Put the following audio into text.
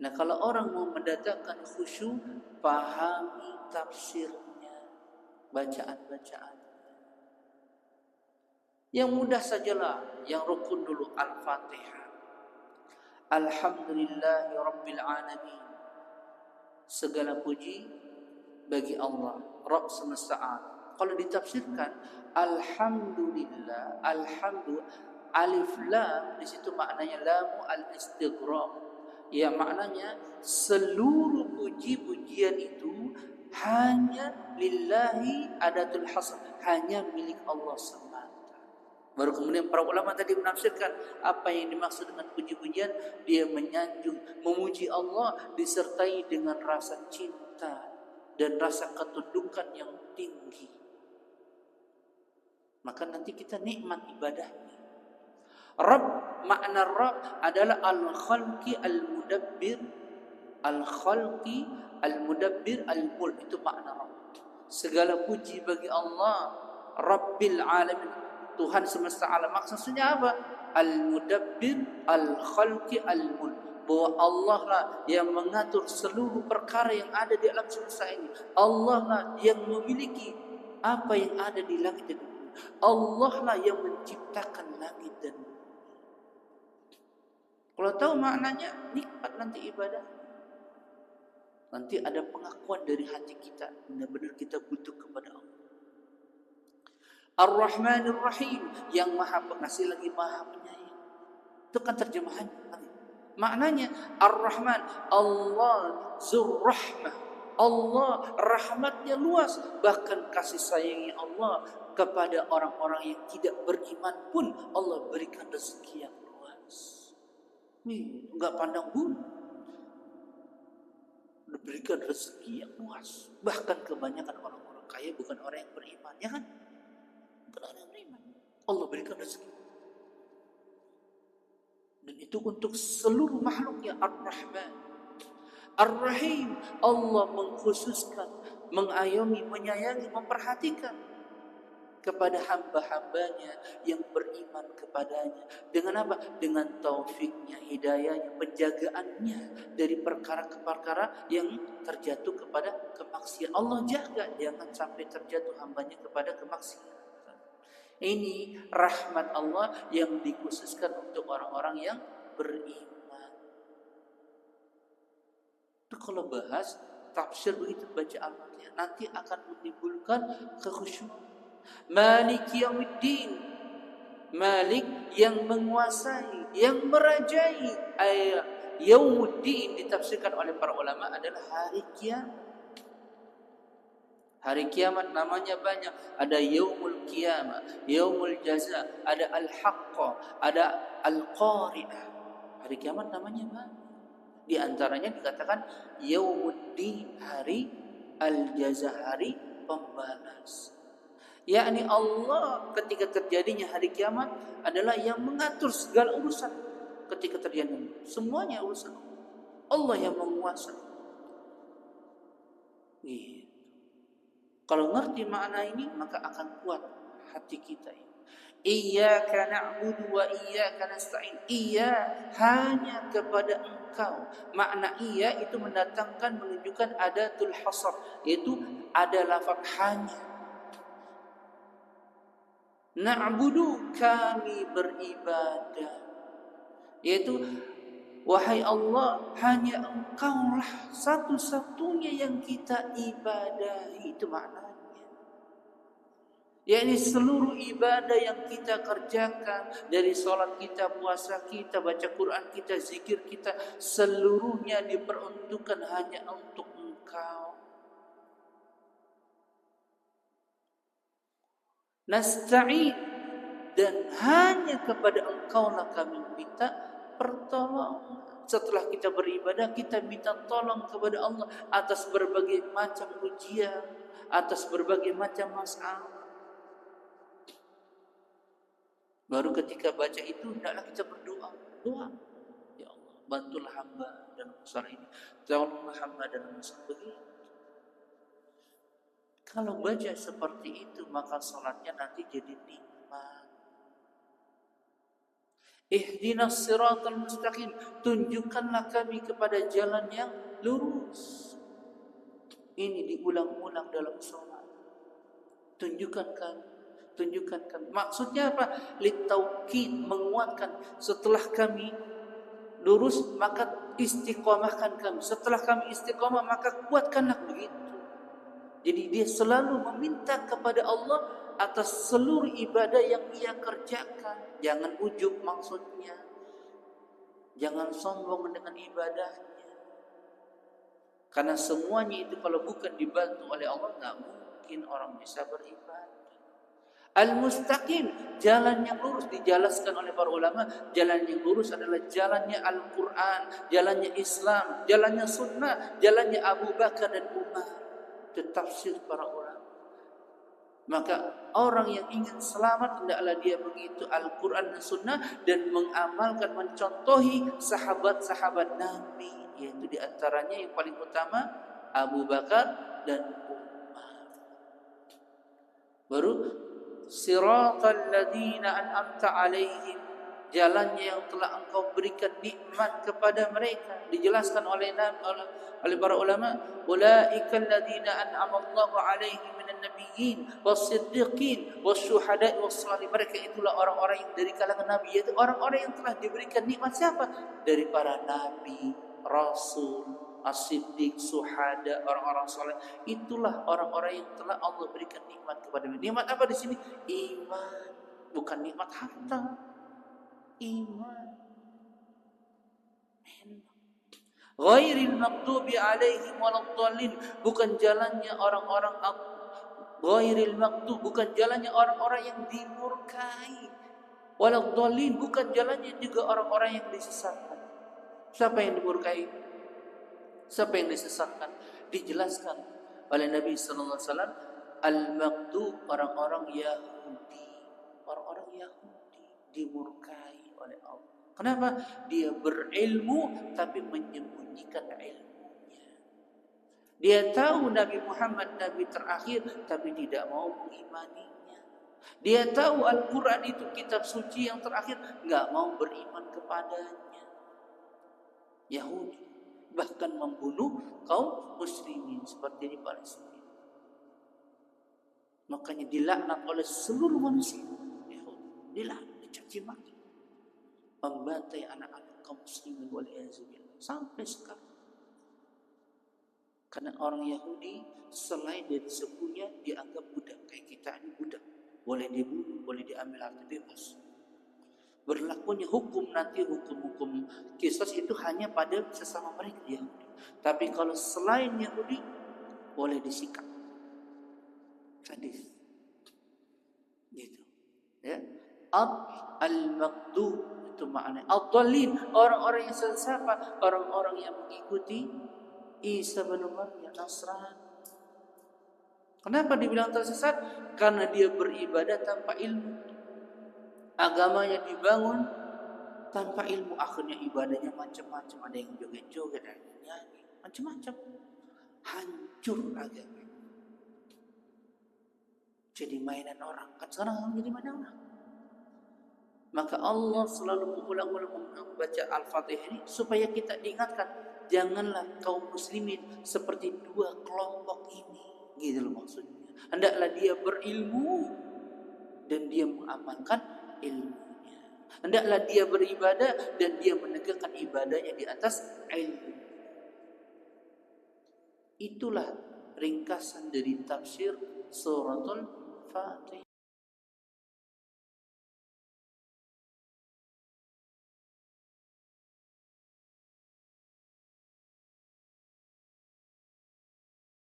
Nah, kalau orang mau mendatangkan khusyuk, pahami tafsirnya, bacaan-bacaan. Yang mudah sajalah, yang rukun dulu Al-Fatihah. Alhamdulillahi Rabbil Alamin. Segala puji bagi Allah, Rabb semesta alam. Kalau ditafsirkan Alhamdulillah, alif lam di situ maknanya lamu al-istighraq. Ya, maknanya seluruh puji-pujian itu hanya lillahi adatul hasr, hanya milik Allah semata. Baru kemudian para ulama tadi menafsirkan apa yang dimaksud dengan puji-pujian. Dia menyanjung, memuji Allah disertai dengan rasa cinta dan rasa ketundukan yang tinggi. Maka nanti kita nikmat ibadahnya. Rabb, makna Rabb adalah al-khalqi al-mudabbir. Al-khalqi al-mudabbir al-mulk, itu makna Rabb. Segala puji bagi Allah, Rabbil Alamin, Tuhan semesta alam. Maksudnya apa? Al-mudabbir al-khalqi al-mulk, bahwa Allah lah yang mengatur seluruh perkara yang ada di alam semesta ini. Allah lah yang memiliki apa yang ada di langit dan bumi. Allah lah yang menciptakan langit dan bumi. Kalau tahu maknanya, nikmat nanti ibadah. Nanti ada pengakuan dari hati kita, benar-benar kita butuh kepada Allah. Ar-Rahmanir Rahim, yang maha pengasih lagi maha penyayang. Itu kan terjemahannya. Maknanya Ar-Rahman, Allah Zur-Rahmah. Allah rahmatnya luas. Bahkan kasih sayangnya Allah kepada orang-orang yang tidak beriman pun Allah berikan rezeki yang luas. Enggak pandang bulu, diberikan rezeki yang luas. Bahkan kebanyakan orang-orang kaya bukan orang yang beriman, ya kan? Bukan orang yang beriman. Allah berikan rezeki. Dan itu untuk seluruh makhluknya. Ar-Rahman, Ar-Rahim, Allah mengkhususkan, mengayomi, menyayangi, memperhatikan kepada hamba-hambanya yang beriman kepadanya. Dengan apa? Dengan taufiknya, hidayahnya, penjagaannya dari perkara ke perkara yang terjatuh kepada kemaksiatan. Allah jaga jangan sampai terjatuh hambanya kepada kemaksiatan. Ini rahmat Allah yang dikhususkan untuk orang-orang yang beriman. Itu kalau bahas tafsir begitu, baca Al-Fatihah, nanti akan menimbulkan kekhusyukan. Malik Yaumiddin, Malik yang menguasai, yang merajai. Yaumuddin ditafsirkan oleh para ulama adalah hari kiamat. Hari kiamat namanya banyak. Ada Yaumul Qiyamah, Yaumul Jaza, ada Al-Haqqa, ada Al-Qari'ah. Hari kiamat namanya banyak. Di antaranya dikatakan Yaumuddin, hari Al-Jaza, hari pembalas. Yakni Allah ketika terjadinya hari kiamat adalah yang mengatur segala urusan ketika terjadi. Semuanya urusan Allah yang menguasai. Kalau ngerti makna ini, maka akan kuat hati kita ini. Iyyaka na'budu wa iyyaka nasta'in. Iya, hanya kepada Engkau. Makna iya itu mendatangkan, menunjukkan adatul hasr, yaitu ada lafaz hanya. Na'budu, kami beribadah, yaitu wahai Allah, hanya Engkaulah satu-satunya yang kita ibadahi. Itu maknanya. Yakni seluruh ibadah yang kita kerjakan, dari sholat kita, puasa kita, baca Quran kita, zikir kita, seluruhnya diperuntukkan hanya untuk Engkau. Nasta'in, dan hanya kepada Engkaulah kami minta pertolongan. Setelah kita beribadah, kita minta tolong kepada Allah atas berbagai macam ujian, atas berbagai macam masalah. Baru ketika baca itu, hendaklah kita berdoa. Doa, ya Allah, bantulah hamba dalam masalah ini, tolonglah hamba dalam masalah begini. Kalau baca seperti itu, maka salatnya nanti jadi nikmat. Ihdinas siratal mustaqim, tunjukkanlah kami kepada jalan yang lurus. Ini diulang-ulang dalam salat. Tunjukkan kami, tunjukkan kami. Maksudnya apa? Litaukid, menguatkan. Setelah kami lurus, maka istiqomahkan kami. Setelah kami istiqomah, maka kuatkanlah, begitu. Jadi dia selalu meminta kepada Allah atas seluruh ibadah yang ia kerjakan. Jangan ujub maksudnya. Jangan sombong dengan ibadahnya. Karena semuanya itu kalau bukan dibantu oleh Allah, nggak mungkin orang bisa beribadah. Al-mustaqim, jalan yang lurus, dijelaskan oleh para ulama. Jalan yang lurus adalah jalannya Al-Quran, jalannya Islam, jalannya Sunnah, jalannya Abu Bakar dan Umar. Itu tafsir para ulama. Maka orang yang ingin selamat hendaklah dia begitu Al-Quran dan Sunnah dan mengamalkan, mencontohi sahabat-sahabat Nabi, yaitu diantaranya yang paling utama Abu Bakar dan Umar. Baru siratal ladzina an'amta alaihim, jalannya yang telah engkau berikan nikmat kepada mereka. Dijelaskan oleh para ulama, ulaikal ladzina an'ama Allahu alaihim minan nabiyyin was-siddiqin wasyuhada'i was-shalihin. Mereka itulah orang-orang yang dari kalangan nabi, yaitu orang-orang yang telah diberikan nikmat siapa? Dari para nabi, rasul, as-siddiq, suhada, orang-orang saleh. Itulah orang-orang yang telah Allah berikan nikmat kepada mereka. Nikmat apa di sini? Iman, bukan nikmat harta. Iman. Ghairil maghdubi alaihim waladdallin, bukan jalannya orang-orang ghairil maghdub, bukan jalannya orang-orang yang dimurkai. Waladdallin, bukan jalannya juga orang-orang yang disesatkan. Siapa yang dimurkai? Siapa yang disesatkan? Dijelaskan oleh Nabi sallallahu alaihi wasallam, al-maghdub, orang-orang Yahudi. Orang-orang Yahudi dimurkai oleh Allah. Kenapa? Dia berilmu tapi menyembunyikan ilmunya. Dia tahu Nabi Muhammad Nabi terakhir tapi tidak mau mengimaninya. Dia tahu Al-Quran itu kitab suci yang terakhir, nggak mau beriman kepadanya. Yahudi bahkan membunuh kaum muslimin seperti di Palestina. Makanya dilaknat oleh seluruh manusia. Yahudi dilaknat, dicaci maki, membantai anak-anak kaum muslimin waliyahzubillah sampai sekarang. Karena orang Yahudi selain dari sukunya dianggap budak, kayak kita ini budak, boleh dibunuh, boleh diambil harta bebas. Berlakunya hukum nanti, hukum-hukum kisas itu hanya pada sesama mereka Yahudi. Tapi kalau selain Yahudi boleh disikat. Hadis. Gitu. Ya. Al-maghdub itu maknanya ad-dallin, orang-orang yang sesat, orang-orang yang mengikuti Isa bin Maryam, Nasrani. Kenapa dibilang tersesat? Karena dia beribadah tanpa ilmu. Agamanya dibangun tanpa ilmu, akhirnya ibadahnya macam-macam, ada yang joget-joget, ada yang nyanyi, macam-macam. Hancur agama. Jadi mainan orang. Kan sekarang orang jadi mainan orang. Maka Allah selalu mengulang-ulang membaca Al-Fatihah ini supaya kita diingatkan, janganlah kaum muslimin seperti dua kelompok ini. Gitu loh maksudnya. Hendaklah dia berilmu dan dia mengamalkan ilmunya. Hendaklah dia beribadah dan dia menegakkan ibadahnya di atas ilmu. Itulah ringkasan dari tafsir suratul Fatihah.